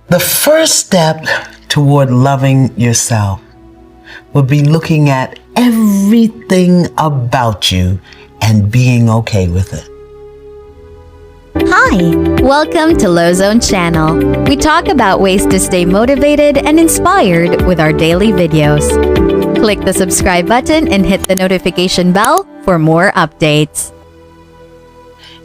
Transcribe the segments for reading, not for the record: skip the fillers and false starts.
The first step toward loving yourself would be looking at everything about you and being okay with it. Hi, welcome to Low Zone channel. We talk about ways to stay motivated and inspired with our daily videos. Click the subscribe button and hit the notification bell for more updates.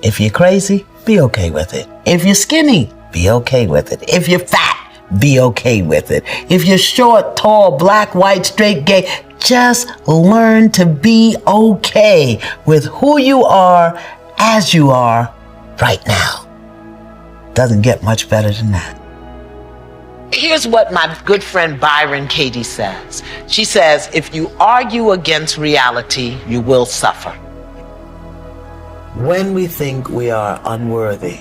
If you're crazy, be okay with it. If you're skinny, be okay with it. If you're fat, be okay with it. If you're short, tall, black, white, straight, gay, just learn to be okay with who you are as you are right now. Doesn't get much better than that. Here's what my good friend Byron Katie says. She says, if you argue against reality, you will suffer. When we think we are unworthy,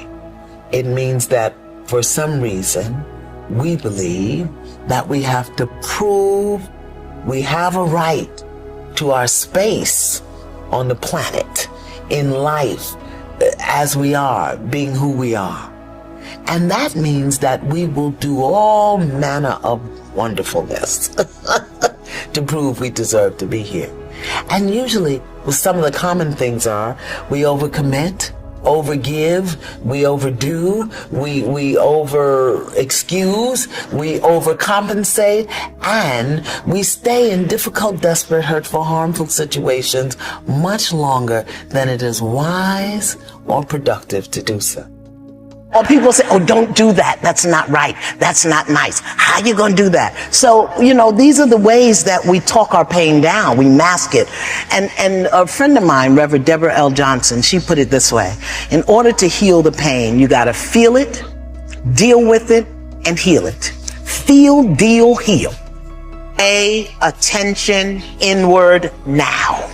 it means that for some reason, we believe that we have to prove we have a right to our space on the planet, in life, as we are, being who we are. And that means that we will do all manner of wonderfulness to prove we deserve to be here. And usually, some of the common things are, we overcommit, overgive, we overdo, we over excuse, we overcompensate, and we stay in difficult, desperate, hurtful, harmful situations much longer than it is wise or productive to do so. Or people say, oh, don't do that. That's not right. That's not nice. How you going to do that? So, these are the ways that we talk our pain down. We mask it. And a friend of mine, Reverend Deborah L. Johnson, she put it this way. In order to heal the pain, you got to feel it, deal with it, and heal it. Feel, deal, heal. Pay attention inward now.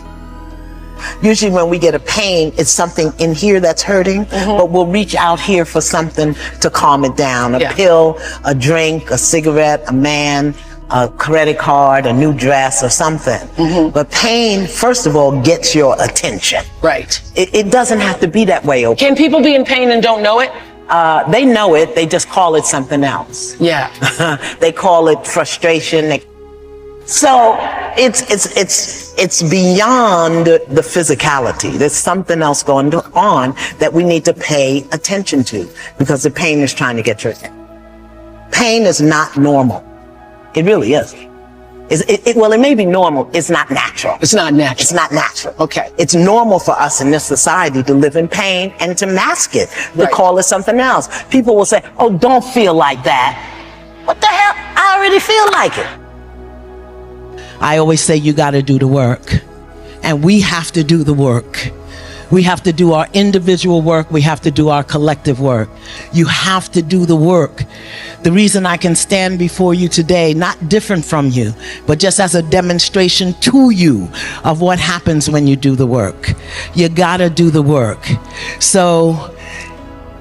Usually when we get a pain, it's something in here that's hurting, but we'll reach out here for something to calm it down. A pill, a drink, a cigarette, a man, a credit card, a new dress, or something. But pain, first of all, gets your attention. Right. It doesn't have to be that way. Okay? Can people be in pain and don't know it? They know it, they just call it something else. Yeah. They call it frustration. So it's beyond the physicality. There's something else going on that we need to pay attention to, because the pain is trying to get your attention. Pain is not normal. It really is. Well, it may be normal. It's not natural. It's not natural. It's not natural. Okay. It's normal for us in this society to live in pain and to mask it, to call it something else. People will say, oh, don't feel like that. What the hell? I already feel like it. I always say you got to do the work, and we have to do the work. We have to do our individual work. We have to do our collective work. You have to do the work. The reason I can stand before you today, not different from you, but just as a demonstration to you of what happens when you do the work. You got to do the work. So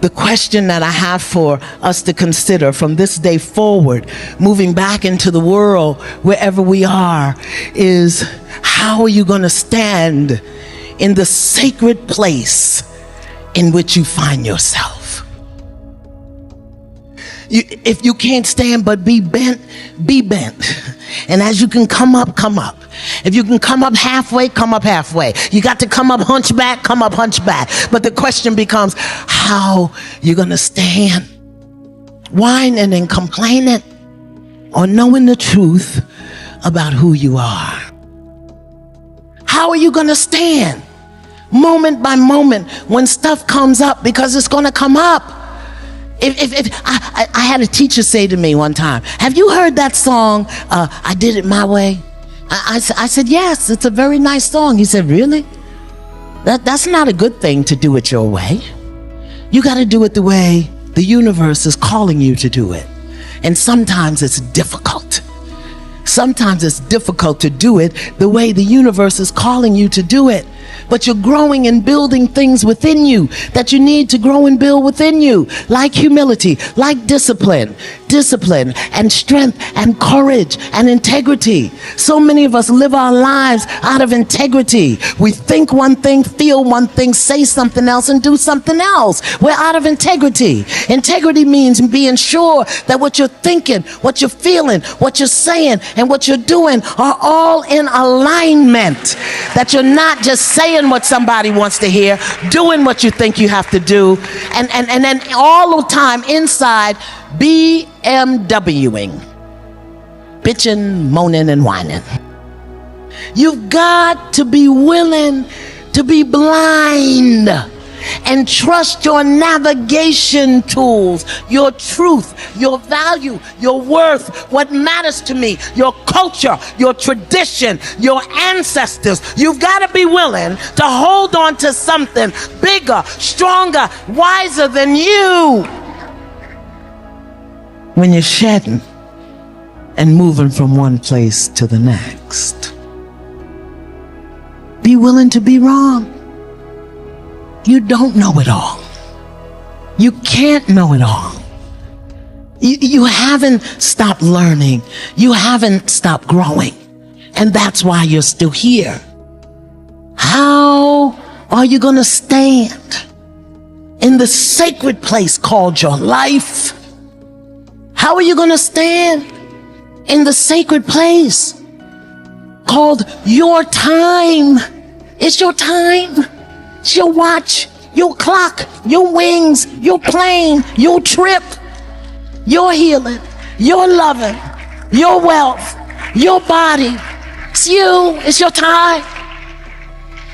the question that I have for us to consider from this day forward, moving back into the world, wherever we are, is how are you going to stand in the sacred place in which you find yourself? If you can't stand but be bent, be bent. And as you can come up, come up. If you can come up halfway, come up halfway. You got to come up hunchback, come up hunchback. But the question becomes, how you gonna stand? Whining and complaining, or knowing the truth about who you are? How are you gonna stand moment by moment when stuff comes up? Because it's gonna come up. If I had a teacher say to me one time, have you heard that song, I Did It My Way? I said, yes, it's a very nice song. He said, really? That's not a good thing to do it your way. You got to do it the way the universe is calling you to do it. And sometimes it's difficult. Sometimes it's difficult to do it the way the universe is calling you to do it. But you're growing and building things within you that you need to grow and build within you, like humility, like discipline, discipline and strength and courage and integrity. So many of us live our lives out of integrity. We think one thing, feel one thing, say something else, and do something else. We're out of integrity. Integrity means being sure that what you're thinking, what you're feeling, what you're saying, and what you're doing are all in alignment. That you're not just saying what somebody wants to hear, doing what you think you have to do, and then all the time inside BMWing, bitching, moaning, and whining. You've got to be willing to be blind and trust your navigation tools, your truth, your value, your worth, what matters to me, your culture, your tradition, your ancestors. You've got to be willing to hold on to something bigger, stronger, wiser than you. When you're shedding and moving from one place to the next, be willing to be wrong. You don't know it all. You can't know it all. You haven't stopped learning. You haven't stopped growing. And that's why you're still here. How are you going to stand in the sacred place called your life? How are you going to stand in the sacred place called your time? It's your time. It's your watch, your clock, your wings, your plane, your trip, your healing, your loving, your wealth, your body. It's you. It's your time.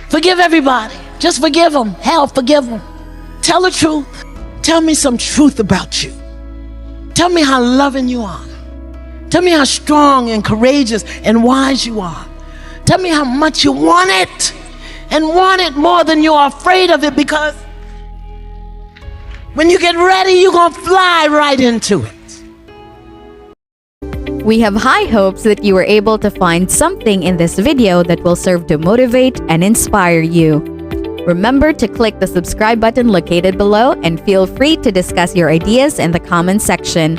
Forgive everybody. Just forgive them. Hell, forgive them. Tell the truth. Tell me some truth about you. Tell me how loving you are. Tell me how strong and courageous and wise you are. Tell me how much you want it. And want it more than you're afraid of it, because when you get ready, you're going to fly right into it. We have high hopes that you were able to find something in this video that will serve to motivate and inspire you. Remember to click the subscribe button located below and feel free to discuss your ideas in the comment section.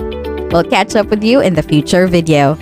We'll catch up with you in the future video.